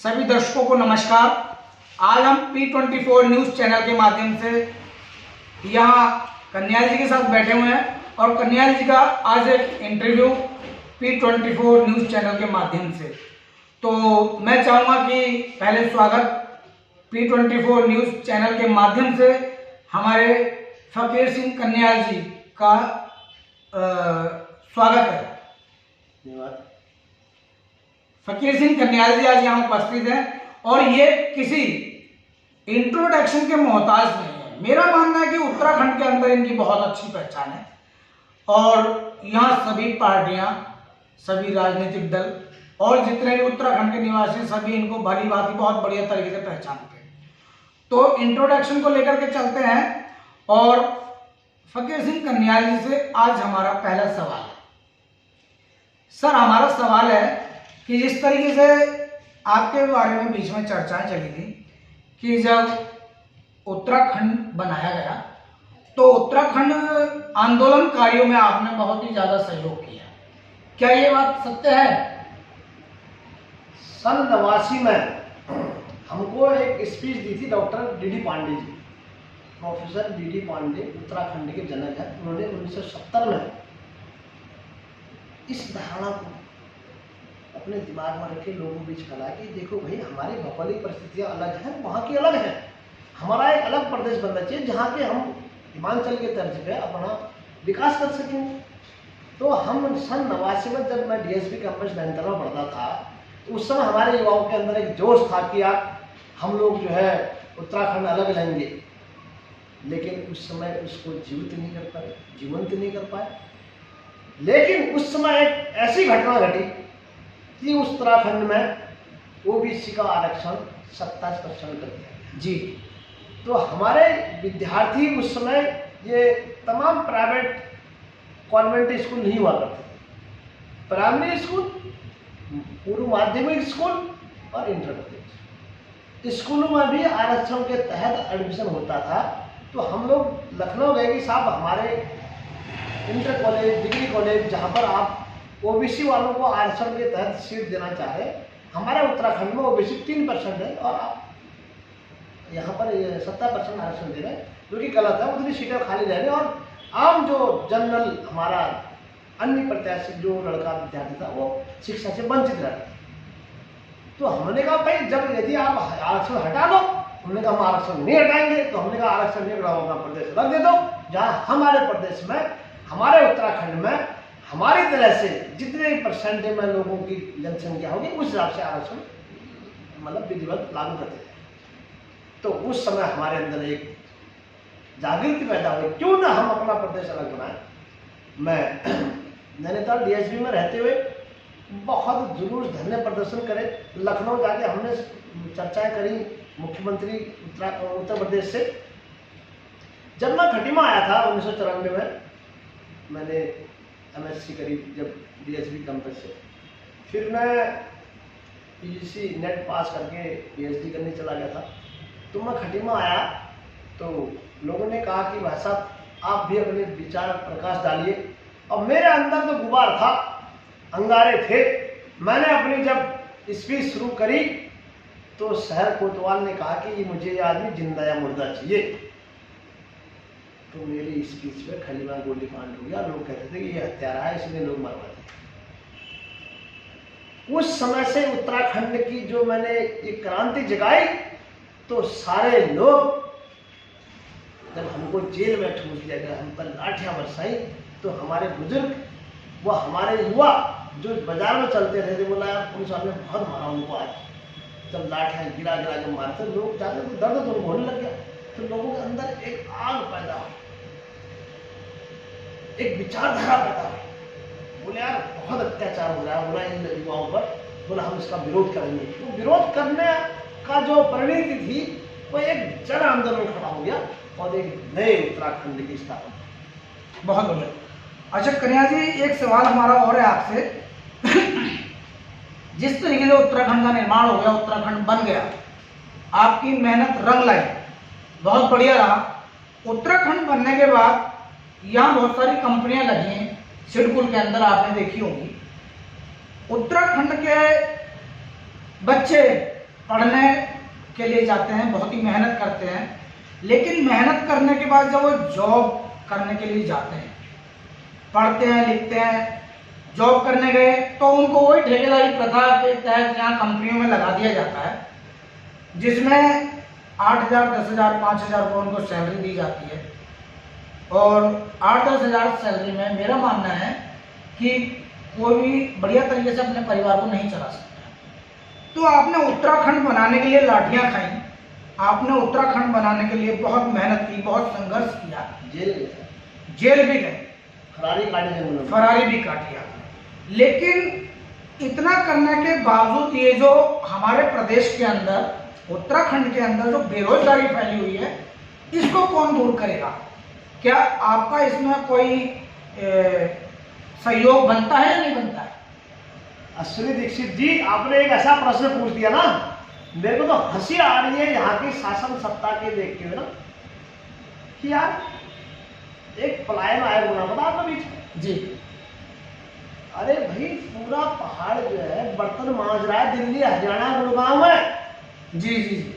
सभी दर्शकों को नमस्कार। आज हम P24 न्यूज़ चैनल के माध्यम से यहाँ कन्हैया जी के साथ बैठे हुए हैं और कन्हैया जी का आज एक इंटरव्यू P24 न्यूज़ चैनल के माध्यम से। तो मैं चाहूँगा कि पहले स्वागत P24 न्यूज़ चैनल के माध्यम से हमारे फकीर सिंह कन्हैया जी का स्वागत है। धन्यवाद। फकीर सिंह कन्हैया जी आज यहाँ उपस्थित हैं और ये किसी इंट्रोडक्शन के मोहताज नहीं है। मेरा मानना है कि उत्तराखंड के अंदर इनकी बहुत अच्छी पहचान है और यहाँ सभी पार्टियां, सभी राजनीतिक दल और जितने भी उत्तराखंड के निवासी सभी इनको भली भांति बहुत बढ़िया तरीके से पहचानते हैं। तो इंट्रोडक्शन को लेकर के चलते हैं और फकीर सिंह कन्हैया जी से आज हमारा पहला सवाल है। सर, हमारा सवाल है कि जिस तरीके से आपके बारे में बीच में चर्चाएं चली थी कि जब उत्तराखंड बनाया गया तो उत्तराखंड आंदोलनकारियों में आपने बहुत ही ज्यादा सहयोग किया, क्या ये बात सत्य है? सन 89 में हमको एक स्पीच दी थी doctor D Pandey ji, professor D Pandey Uttarakhand के जनक हैं। उन्होंने 1970 में इस धारणा को अपने दिमाग में रखे लोगों के बीच फैलाया कि देखो भाई, हमारी भौगोलिक परिस्थितियाँ अलग हैं, वहाँ की अलग हैं। हमारा एक अलग प्रदेश बनना चाहिए जहाँ के हम हिमाचल के तर्ज पे अपना विकास कर सकेंगे। तो हम सन 89 में जब मैं डीएसपी कैंपस बैंतर में पढ़ता था तो उस समय हमारे युवाओं के अंदर एक जोश था कि यार हम लोग जो है उत्तराखंड अलग लेंगे, लेकिन उस समय उसको जीवित नहीं कर पाए। लेकिन उस समय एक ऐसी घटना घटी कि उत्तराखंड में ओबीसी का आरक्षण 27% कर दिया जी। तो हमारे विद्यार्थी उस समय ये तमाम प्राइवेट कॉन्वेंट स्कूल नहीं हुआ करते थे, प्राइमरी स्कूल, पूर्व माध्यमिक स्कूल और इंटर स्कूलों में भी आरक्षण के तहत एडमिशन होता था। तो हम लोग लखनऊ गए कि साहब हमारे इंटर कॉलेज, डिग्री कॉलेज जहाँ पर आप ओबीसी वालों को आरक्षण के तहत सीट देना चाह रहे, हमारे उत्तराखंड में ओबीसी 3% है और आप यहाँ पर 70% आरक्षण दे रहे हैं, जो कि गलत है। उतनी सीटें खाली रह रही और आम जो जनरल हमारा अन्य प्रत्याशी जो लड़का विद्यार्थी था वो शिक्षा से वंचित रह रहा। तो हमने कहा भाई, जब यदि आप आरक्षण हटा दो, हमने कहा हम आरक्षण नहीं हटाएंगे। तो हमने कहा आरक्षण नहीं हटाओ, अपना प्रदेश रख दे दो, जहाँ हमारे प्रदेश में, हमारे उत्तराखंड में हमारी तरह से जितने परसेंट में लोगों की जनसंख्या होगी उस हिसाब से आरक्षण मतलब विधिवत लागू करते हैं। तो उस समय हमारे अंदर एक जागृति पैदा हुई, क्यों ना हम अपना प्रदेश अलग बनाएं। मैं नैनीताल डीएसपी में रहते हुए बहुत जुलूस धरने प्रदर्शन करे, लखनऊ जाके हमने चर्चाएं करी मुख्यमंत्री उत्तर प्रदेश से। जब मैं खटीमा आया था 1994 में, मैंने एमएससी करी जब डीएसपी कैंपस से, फिर मैं पीजीसी नेट पास करके पीएचडी करने चला गया था। तो मैं खटीमा आया तो लोगों ने कहा कि भाई साहब आप भी अपने विचार प्रकाश डालिए, और मेरे अंदर तो गुबार था, अंगारे थे। मैंने अपनी जब स्पीच शुरू करी तो शहर कोतवाल ने कहा कि मुझे ये आदमी जिंदा या मुर्दा चाहिए। तो मेरी स्पीच पे खलीमा गोली कांड हो गया। लोग कहते थे कि ये हत्यारा है, इसलिए लोग मरवा दिए। उस समय से उत्तराखंड की जो मैंने ये क्रांति जगाई, तो सारे लोग जब हमको जेल में ठूस दिया गया, हम पर लाठियां बरसाई, तो हमारे बुजुर्ग व हमारे युवा जो बाजार में चलते थे बोला यार पुलिस वाले बहुत मारा उनको आज। जब लाठियां गिरा के मारते, लोग जाते तो दर्द तो होने लग गया। तो लोगों के अंदर एक आग पैदा हुई, एक विचारधारा पैदा हुई। बोले यार बहुत अत्याचार हो रहा है, बोला इन युवाओं पर, बोला हम इसका विरोध करेंगे। तो विरोध करने का जो परिणति थी वो एक जन आंदोलन खड़ा हो गया और एक नए उत्तराखंड की स्थापना। बहुत बढ़िया। अच्छा कन्हैया जी, एक सवाल हमारा और है आपसे। जिस तरीके से उत्तराखंड का निर्माण हो गया, उत्तराखंड बन गया, आपकी मेहनत रंग लाई, बहुत बढ़िया रहा। उत्तराखंड बनने के बाद यहाँ बहुत सारी कंपनियां लगी हैं सिडकुल के अंदर, आपने देखी होंगी। उत्तराखंड के बच्चे पढ़ने के लिए जाते हैं, बहुत ही मेहनत करते हैं, लेकिन मेहनत करने के बाद जब वो जॉब करने के लिए जाते हैं, पढ़ते हैं, लिखते हैं, जॉब करने गए तो उनको वही ठेकेदारी प्रथा के तहत यहाँ कंपनियों में लगा दिया जाता है, जिसमें 8,000, 10,000, 5,000 को उनको सैलरी दी जाती है। और 8-10 हज़ार सैलरी में मेरा मानना है कि कोई भी बढ़िया तरीके से अपने परिवार को नहीं चला सकता। तो आपने उत्तराखंड बनाने के लिए लाठियां खाई, आपने उत्तराखंड बनाने के लिए बहुत मेहनत की, बहुत संघर्ष किया, जेल भी गए, फरारी भी काटी आपने। लेकिन इतना करने के बावजूद ये जो हमारे प्रदेश के अंदर, उत्तराखंड के अंदर जो बेरोजगारी फैली हुई है, इसको कौन दूर करेगा? क्या आपका इसमें कोई सहयोग बनता है या नहीं बनता है? अश्विनी दीक्षित जी, आपने एक ऐसा प्रश्न पूछ दिया ना, मेरे को तो हंसी आ रही है यहाँ की शासन सत्ता के देखते हुए ना, कि यार एक पलायन आयोग होना पता आपको बीच में जी। अरे भाई, पूरा पहाड़ जो है बर्तन मांज रहा है, दिल्ली, हरियाणा, गुड़गांव में। जी जी जी,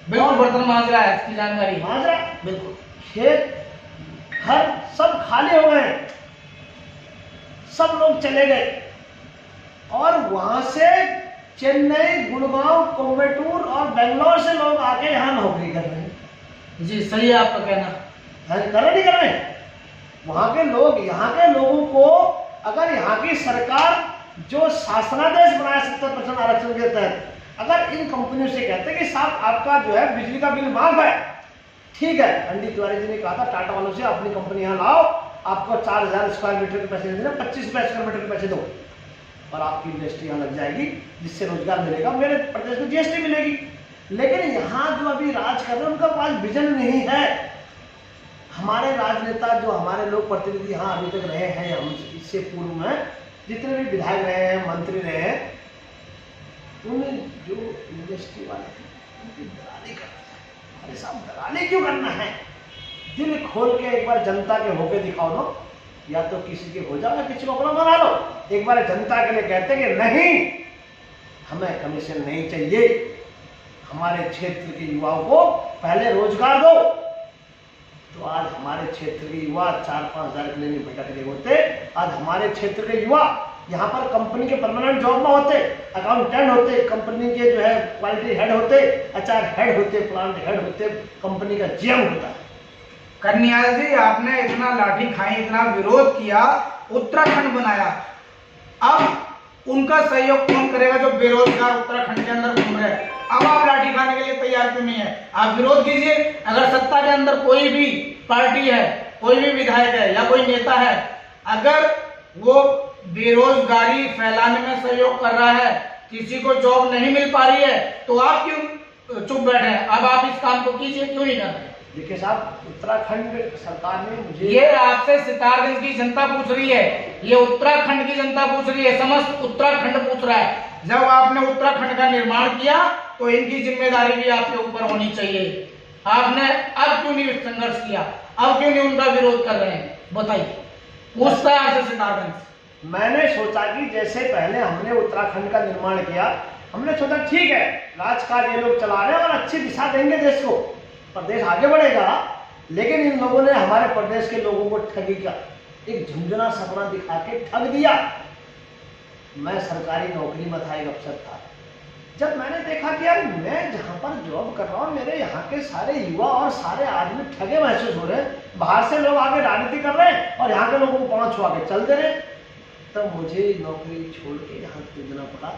बिल्कुल बर्तन मांज रहा है, इसकी जानकारी मांज रहा है, बिल्कुल। खेत घर सब खाली हो गए, सब लोग चले गए, और वहां से चेन्नई, गुड़गांव, कोयम्बटूर और बेंगलोर से लोग आके यहाँ नौकरी कर रहे हैं। जी, सही है आपका कहना। कर रहे नहीं कर रहे? वहां के लोग, यहाँ के लोगों को अगर यहाँ की सरकार जो शासनादेश बनाया 70% आरक्षण के तहत, अगर इन कंपनियों से कहते कि साहब आपका जो है बिजली का बिल माफ है, ठीक है, पंडित तिवारी जी ने कहा था टाटा वालों से अपनी कंपनी यहाँ लाओ, आपको 4,000 स्क्वायर मीटर के पैसे देना, 25 रुपए स्क्वायर मीटर के पैसे दो और आपकी इंडस्ट्री यहाँ लग जाएगी, जिससे रोजगार मिलेगा, मेरे प्रदेश में जीएसटी मिलेगी। लेकिन यहाँ जो अभी राज कर रहे हैं उनका पास विजन नहीं है। हमारे राजनेता जो हमारे लोक प्रतिनिधि यहाँ अभी तक रहे हैं, हम इससे पूर्व में जितने भी विधायक रहे हैं, मंत्री रहे हैं, उन्हें जो इंडस्ट्री वाले थे उनकी दलाली करते हैं। अरे साहब, दलाली क्यों करना है? दिल खोल के एक बार जनता के होके दिखाओ ना, या तो किसी के हो जाओ या किसी को अपना बना लो। एक बार जनता के लिए कहते कि नहीं, हमें कमीशन नहीं चाहिए, हमारे क्षेत्र के युवाओं को पहले रोजगार दो, तो आज हमारे क्षेत्र के युवा 4-5 हज़ार के लिए भटक रहे होते। आज हमारे क्षेत्र के युवा यहाँ पर कंपनी के परमानेंट जॉब में होते, अकाउंटेंट होते, कंपनी के जो है क्वालिटी हेड होते, एचआर हेड होते, प्लांट हेड होते, कंपनी का जीएम होता। कन्याल जी, आपने इतना लाठी खाई, इतना विरोध किया, उत्तराखंड बनाया, अब उनका सहयोग कौन करेगा जो बेरोजगार उत्तराखंड के अंदर घूम रहे हैं? अब आप लाठी खाने के लिए तैयार क्यों नहीं है? आप विरोध कीजिए। अगर सत्ता के अंदर कोई भी पार्टी है, कोई भी विधायक है या कोई नेता है, अगर वो बेरोजगारी फैलाने में सहयोग कर रहा है, किसी को जॉब नहीं मिल पा रही है, तो आप क्यों चुप बैठे हैं? अब आप इस काम को कीजिए, क्यों नहीं कर रहे? देखिए साहब, उत्तराखंड सरकार ने मुझे, ये आपसे सितारगंज की जनता पूछ रही है, ये उत्तराखंड की जनता पूछ रही है, समस्त उत्तराखंड पूछ रहा है। जब आपने उत्तराखंड का निर्माण किया तो इनकी जिम्मेदारी भी आपके ऊपर होनी चाहिए। आपने अब क्यों नहीं संघर्ष किया? अब क्यों नहीं उनका विरोध कर रहे हैं? बताइए, पूछता है आपसे सितारगंज। मैंने सोचा कि जैसे पहले हमने उत्तराखंड का निर्माण किया, हमने सोचा ठीक है, राजकाज ये लोग चला रहे हैं और अच्छी दिशा देंगे देश को, प्रदेश आगे बढ़ेगा। लेकिन इन लोगों ने हमारे प्रदेश के लोगों को ठगी का एक झुंझुना सपना दिखा के ठग दिया। मैं सरकारी नौकरी में था, एक अफसर था। जब मैंने देखा कि यार मैं जहाँ पर जॉब कर रहा हूँ, मेरे यहाँ के सारे युवा और सारे आदमी ठगे महसूस हो रहे हैं, बाहर से लोग आके राजनीति कर रहे हैं और यहाँ के लोगों को पाँव छुआ के चल दे रहे हैं। तब मुझे नौकरी छोड़ के यहाँ कूदना पड़ा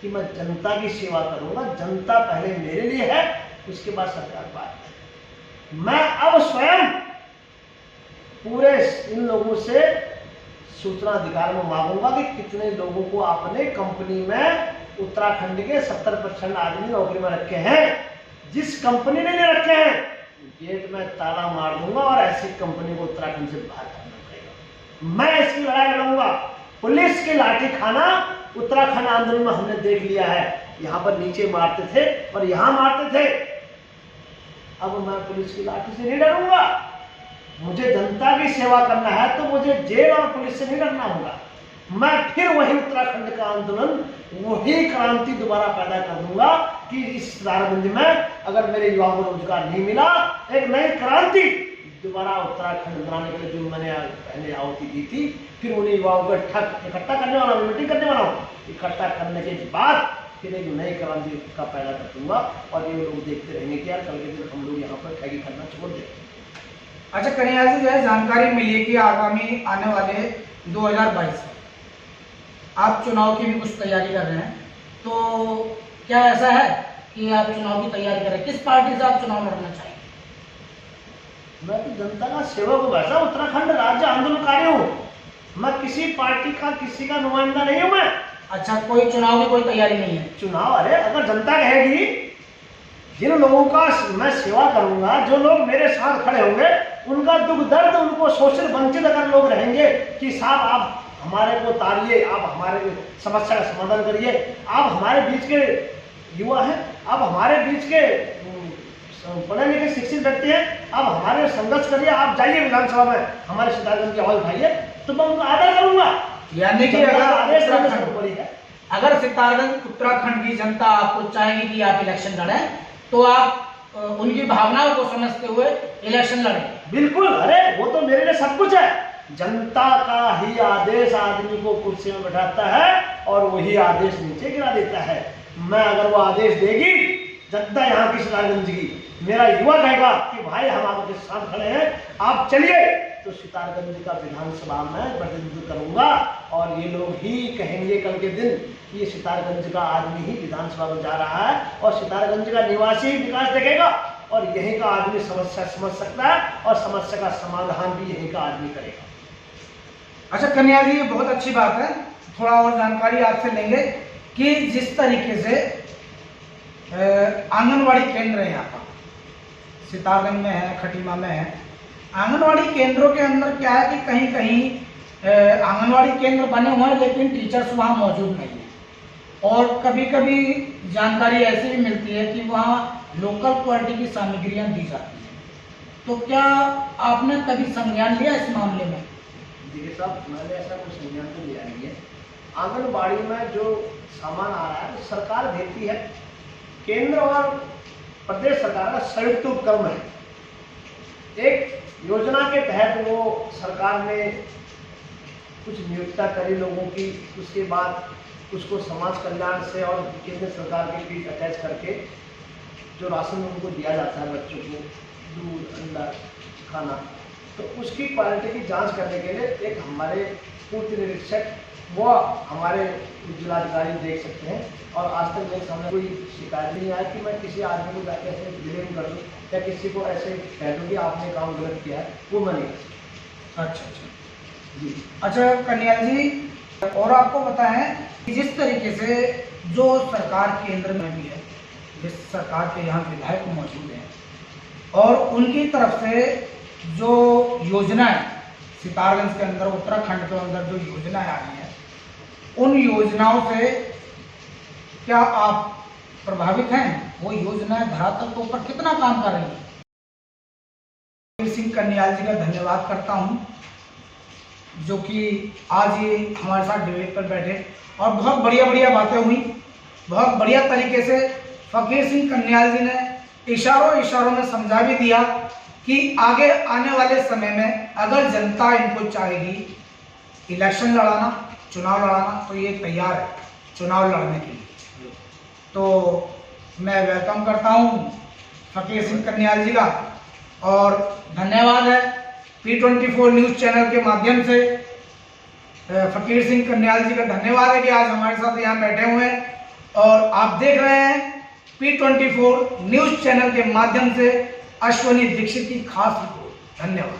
कि मैं जनता की सेवा करूँगा, जनता पहले मेरे लिए है, उसके बाद सरकार बात है। मैं अब स्वयं पूरे इन लोगों से सूचना अधिकार में मांगूंगा कि कितने लोगों को आपने कंपनी में उत्तराखंड के 70% आदमी नौकरी में रखे हैं। जिस कंपनी ने नहीं रखे हैं, गेट में ताला मार दूंगा और ऐसी कंपनी को उत्तराखंड से बाहर करना पड़ेगा। मैं इसकी लड़ाई लड़ूंगा। पुलिस की लाठी खाना उत्तराखंड आंदोलन में हमने देख लिया है, यहाँ पर नीचे मारते थे और यहाँ मारते थे। अब मैं पुलिस की लाठी से नहीं डरूंगा। मुझे जनता की सेवा करना है तो मुझे जेल और पुलिस से नहीं डरना होगा। मैं फिर वही उत्तराखंड का आंदोलन, वही क्रांति दोबारा पैदा कर दूंगा कि इस सितारगंज में अगर मेरे युवाओं को रोजगार नहीं मिला, एक नई क्रांति दोबारा उत्तराखंड बनाने के लिए जो मैंने पहले आहुति दी थी, फिर उन्हीं युवाओं को इकट्ठा करने वाला हूँ, मीटिंग करने वाला हूँ। इकट्ठा करने के बाद फिर एक नई क्रांति का पैदा कर दूंगा और ये लोग देखते रहेंगे कि यार कल के दिन हम लोग यहाँ पर ठगी करना छोड़ दें। अच्छा कन्हैया जी, जो है जानकारी मिली है कि आगामी आने वाले 2022 आप चुनाव की भी कुछ तैयारी कर रहे हैं, तो क्या ऐसा है कि आप चुनाव की तैयारी कर रहे हैं? किस पार्टी से आप चुनाव लड़ना चाहेंगे? मैं तो जनता का सेवक हूँ, वैसा उत्तराखंड राज्य आंदोलनकारी हूँ। मैं किसी पार्टी का किसी का नुमाइंदा नहीं हूँ मैं। अच्छा, कोई चुनाव की कोई तैयारी नहीं है? चुनाव, अरे अगर जनता कहेगी, जिन लोगों का मैं सेवा करूंगा, जो लोग मेरे साथ खड़े होंगे, उनका दुख दर्द, उनको शोषित वंचित अगर लोग रहेंगे कि साहब आप हमारे को तारिए, आप हमारे समस्या का समाधान करिए, आप हमारे बीच के युवा हैं, आप हमारे बीच के पढ़े लिखे शिक्षित व्यक्ति हैं, आप हमारे संघर्ष करिए, आप जाइए विधानसभा में हमारे सितारगंज की आवाज उठाइए, तो मैं उनका आदर करूंगा। यानी कि अगर सितारगंज उत्तराखंड की जनता आपको चाहेगी कि आप इलेक्शन लड़ें, तो आप उनकी भावनाओं को समझते हुए इलेक्शन लड़ें? बिल्कुल, अरे वो तो मेरे लिए सब कुछ है। जनता का ही आदेश आदमी को कुर्सी में बैठाता है और वही आदेश नीचे गिरा देता है। मैं अगर वो आदेश देगी जनता यहाँ की सितारगंज की, मेरा युवा कहेगा कि भाई हम आपके साथ खड़े हैं, आप चलिए, तो सितारगंज का विधानसभा में प्रतिनिधित्व करूंगा और ये लोग ही कहेंगे कल के दिन कि ये सितारगंज का आदमी ही विधानसभा में जा रहा है और सितारगंज का निवासी विकास देखेगा और यहीं का आदमी समस्या समझ सकता है और समस्या का समाधान भी यहीं का आदमी करेगा। अच्छा कन्हैया जी, ये बहुत अच्छी बात है। थोड़ा और जानकारी आपसे लेंगे कि जिस तरीके से आंगनवाड़ी केंद्र है यहाँ पर सितारगंज में है, खटीमा में है, आंगनवाड़ी केंद्रों के अंदर क्या है कि कहीं कहीं आंगनवाड़ी केंद्र बने हुए हैं लेकिन टीचर्स वहाँ मौजूद नहीं है और कभी कभी जानकारी ऐसी भी मिलती है कि वहाँ लोकल क्वालिटी की सामग्रियाँ दी जाती हैं। तो क्या आपने कभी संज्ञान लिया इस मामले में? देखिए साहब, मैंने ऐसा कोई संज्ञान तो लिया नहीं है। आंगनबाड़ी में जो सामान आ रहा है सरकार देती है, केंद्र और प्रदेश सरकार का संयुक्त उपक्रम है। एक योजना के तहत वो सरकार ने कुछ नियुक्ता करी लोगों की, उसके बाद उसको समाज कल्याण से और केंद्र सरकार के बीच अटैच करके जो राशन उनको दिया जाता है बच्चों को, दूध, अंडा, खाना, तो उसकी क्वालिटी की जांच करने के लिए एक हमारे पूर्ति निरीक्षक वो हमारे जिलाधिकारी देख सकते हैं और आज तक मेरे सामने कोई शिकायत नहीं आया कि मैं किसी आदमी को जाके ऐसे ब्लेम कर दूँ या किसी को ऐसे कह दूँ कि आपने काम गलत किया है, वो मैं नहीं कर सकता। अच्छा जी। अच्छा कन्हैया जी, और आपको बताएं कि जिस तरीके से जो सरकार केंद्र में भी है, जिस सरकार के यहाँ विधायक मौजूद हैं और उनकी तरफ से जो योजनाएं सितारगंज के अंदर, उत्तराखंड के अंदर जो योजनाएं आ रही हैं, उन योजनाओं से क्या आप प्रभावित हैं? वो योजनाएं धरातल के ऊपर कितना काम कर रही हैं? सिंह कन्याल जी का धन्यवाद करता हूं जो कि आज ये हमारे साथ डिबेट पर बैठे और बहुत बढ़िया बातें हुई। बहुत बढ़िया तरीके से फकीर सिंह कन्याल जी ने इशारों में समझा भी दिया कि आगे आने वाले समय में अगर जनता इनको चाहेगी इलेक्शन लड़ाना, चुनाव लड़ाना, तो ये तैयार है चुनाव लड़ने के लिए। तो मैं वेलकम करता हूँ फकीर सिंह कन्याल जी का और धन्यवाद है P24 न्यूज़ चैनल के माध्यम से फकीर सिंह कन्याल जी का धन्यवाद है कि आज हमारे साथ यहाँ बैठे हुए हैं और आप देख रहे हैं P24 न्यूज़ चैनल के माध्यम से अश्वनी दीक्षित की खास रिपोर्ट। धन्यवाद।